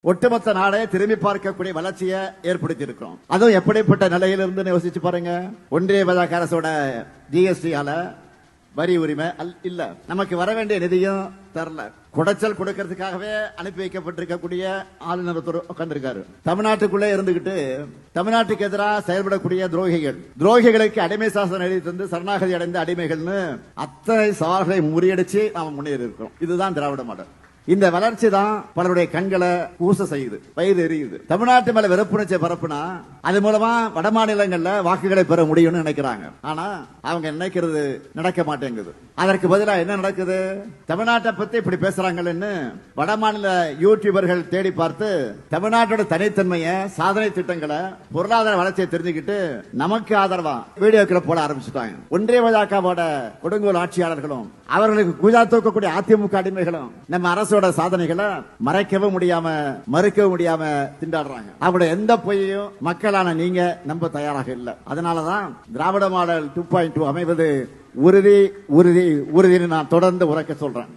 ஒட்டுமொத்த நாடே திரும்பி பார்க்கக்கூடிய வளர்ச்சியை ஏற்படுத்தி இருக்கிறோம். அதுவும் எப்படிப்பட்ட நிலையிலிருந்து யோசிச்சு பாருங்க. ஒன்றிய பாஜக அரசோட ஜிஎஸ்டியால வரி உரிமை இல்ல, நமக்கு வர வேண்டிய நிதியும் தரல. குடைச்சல் கொடுக்கறதுக்காகவே அனுப்பி வைக்கப்பட்டிருக்கக்கூடிய ஆளுநர் உட்கார்ந்திருக்காரு. தமிழ்நாட்டுக்குள்ளே இருந்துகிட்டு தமிழ்நாட்டுக்கு எதிராக செயல்படக்கூடிய துரோகிகளுக்கு அடிமை சாசனம் எழுதி தந்து சரணாகதி அடைந்த அடிமைகள்னு அத்தனை சவால்களை முறியடிச்சு நாம முன்னேறி இருக்கிறோம். இதுதான் திராவிட மாடல். இந்த வளர்ச்சி தான் பலருடைய கண்களை கூச செய்யுது, வயிறு எரியுது. தமிழ்நாட்டு மேல வெறுப்புணர்ச்சி பரப்புனா அது மூலமா வட மாநிலங்கள்ல வாக்குகளை பெற முடியும்னு நினைக்கிறாங்க. ஆனா அவங்க நினைக்கிறது நடக்க மாட்டேங்குது. அதற்கு பதிலாக என்ன நடக்குது? தமிழ்நாட்டை பத்தி இப்படி பேசுறாங்கன்னு வட மாநில யூடியூபர்கள் தேடி பார்த்து தமிழ்நாட்டோட தனித்தன்மையை, சாதனை திட்டங்களை, பொருளாதார வளர்ச்சியை தெரிஞ்சுக்கிட்டு நமக்கு ஆதரவா வீடியோக்களை போட ஆரம்பிச்சுட்டாங்க. ஒன்றிய பாஜகவோட கொடுங்கோல் ஆட்சியாளர்களும் அவர்களுக்கு குஜா தூக்கக்கூடிய அதிமுக அடிமைகளும் நம்ம அரசோட சாதனைகளை மறைக்கவும் முடியாம மறுக்கவும் முடியாம திண்டாடுறாங்க. அவருடைய எந்த பொய்யையும் மக்களான நீங்க நம்ப தயாராக இல்லை. அதனாலதான் திராவிட மாடல் 2.2 அமைவது உறுதி உறுதி உறுதினு நான் தொடர்ந்து உரைக்க சொல்றேன்.